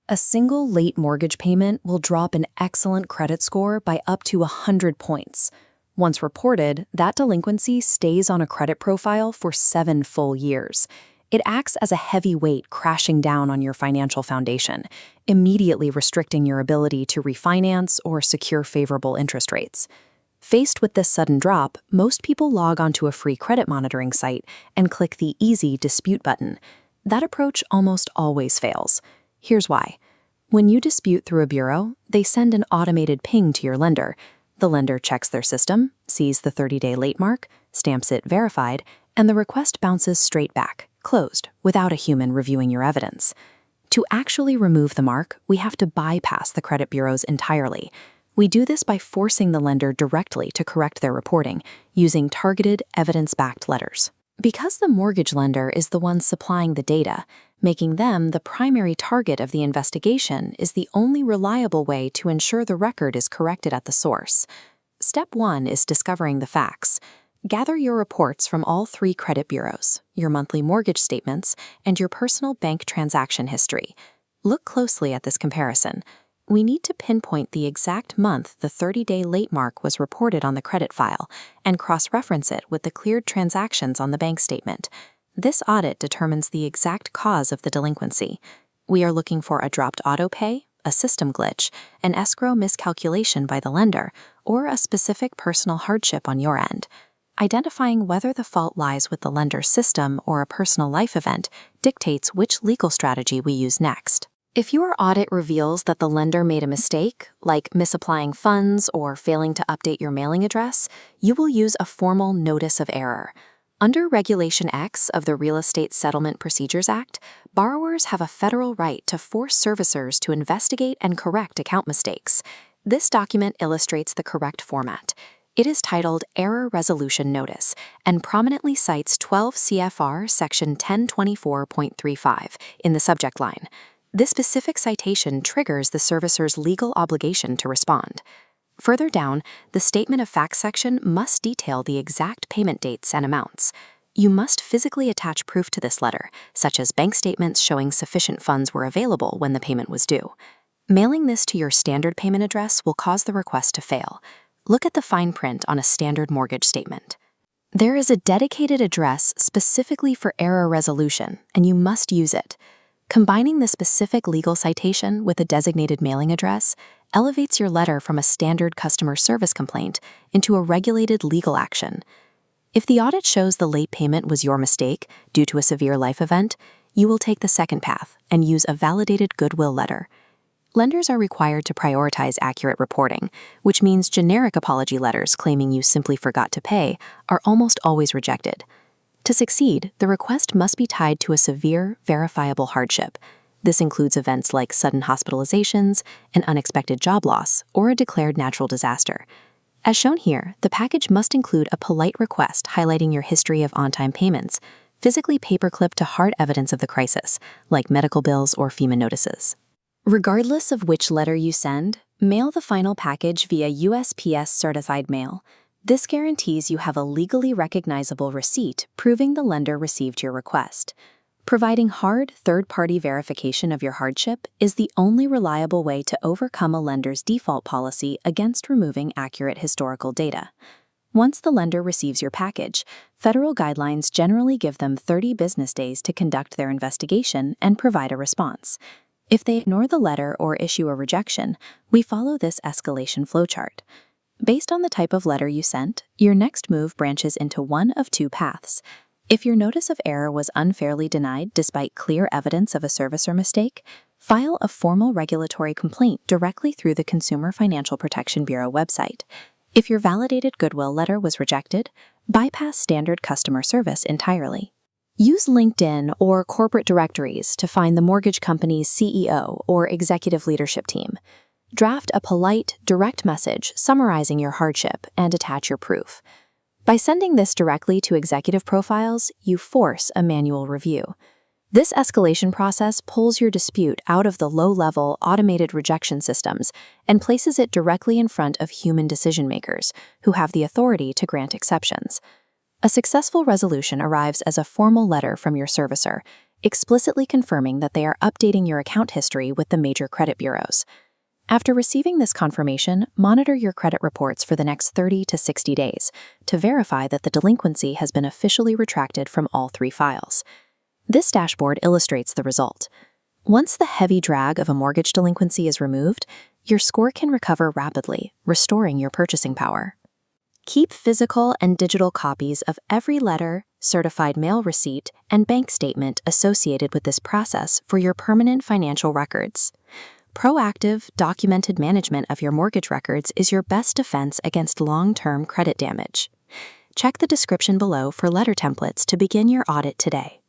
A single late mortgage payment will drop an excellent credit score by up to 100 points. Once reported, that delinquency stays on a credit profile for 7 full years. It acts as a heavy weight crashing down on your financial foundation, immediately restricting your ability to refinance or secure favorable interest rates. Faced with this sudden drop, most people log onto a free credit monitoring site and click the Easy Dispute button. That approach almost always fails. Here's why. When you dispute through a bureau, they send an automated ping to your lender. The lender checks their system, sees the 30-day late mark, stamps it verified, and the request bounces straight back, closed, without a human reviewing your evidence. To actually remove the mark, we have to bypass the credit bureaus entirely. We do this by forcing the lender directly to correct their reporting, using targeted, evidence-backed letters. Because the mortgage lender is the one supplying the data, making them the primary target of the investigation is the only reliable way to ensure the record is corrected at the source. Step 1 is discovering the facts. Gather your reports from all 3 credit bureaus, your monthly mortgage statements, and your personal bank transaction history. Look closely at this comparison. We need to pinpoint the exact month the 30-day late mark was reported on the credit file and cross-reference it with the cleared transactions on the bank statement. This audit determines the exact cause of the delinquency. We are looking for a dropped auto pay, a system glitch, an escrow miscalculation by the lender, or a specific personal hardship on your end. Identifying whether the fault lies with the lender's system or a personal life event dictates which legal strategy we use next. If your audit reveals that the lender made a mistake, like misapplying funds or failing to update your mailing address, you will use a formal notice of error. Under Regulation X of the Real Estate Settlement Procedures Act, borrowers have a federal right to force servicers to investigate and correct account mistakes. This document illustrates the correct format. It is titled Error Resolution Notice and prominently cites 12 CFR Section 1024.35 in the subject line. This specific citation triggers the servicer's legal obligation to respond. Further down, the Statement of Facts section must detail the exact payment dates and amounts. You must physically attach proof to this letter, such as bank statements showing sufficient funds were available when the payment was due. Mailing this to your standard payment address will cause the request to fail. Look at the fine print on a standard mortgage statement. There is a dedicated address specifically for error resolution, and you must use it. Combining the specific legal citation with a designated mailing address elevates your letter from a standard customer service complaint into a regulated legal action. If the audit shows the late payment was your mistake due to a severe life event, you will take the second path and use a validated Goodwill Letter. Lenders are required to prioritize accurate reporting, which means generic apology letters claiming you simply forgot to pay are almost always rejected. To succeed, the request must be tied to a severe, verifiable hardship. This includes events like sudden hospitalizations, an unexpected job loss, or a declared natural disaster. As shown here, the package must include a polite request highlighting your history of on-time payments, physically paperclipped to hard evidence of the crisis, like medical bills or FEMA notices. Regardless of which letter you send, mail the final package via USPS certified mail. This guarantees you have a legally recognizable receipt proving the lender received your request. Providing hard, third-party verification of your hardship is the only reliable way to overcome a lender's default policy against removing accurate historical data. Once the lender receives your package, federal guidelines generally give them 30 business days to conduct their investigation and provide a response. If they ignore the letter or issue a rejection, we follow this escalation flowchart. Based on the type of letter you sent, your next move branches into one of 2 paths. If your notice of error was unfairly denied despite clear evidence of a servicer mistake, file a formal regulatory complaint directly through the Consumer Financial Protection Bureau website. If your validated Goodwill letter was rejected, bypass standard customer service entirely. Use LinkedIn or corporate directories to find the mortgage company's CEO or executive leadership team. Draft a polite, direct message summarizing your hardship and attach your proof. By sending this directly to executive profiles, you force a manual review. This escalation process pulls your dispute out of the low-level, automated rejection systems and places it directly in front of human decision-makers who have the authority to grant exceptions. A successful resolution arrives as a formal letter from your servicer. explicitly confirming that they are updating your account history with the major credit bureaus. After receiving this confirmation, monitor your credit reports for the next 30 to 60 days to verify that the delinquency has been officially retracted from all 3 files. This dashboard illustrates the result. Once the heavy drag of a mortgage delinquency is removed, your score can recover rapidly, restoring your purchasing power. Keep physical and digital copies of every letter, certified mail receipt, and bank statement associated with this process for your permanent financial records. Proactive, documented management of your mortgage records is your best defense against long-term credit damage. Check the description below for letter templates to begin your audit today.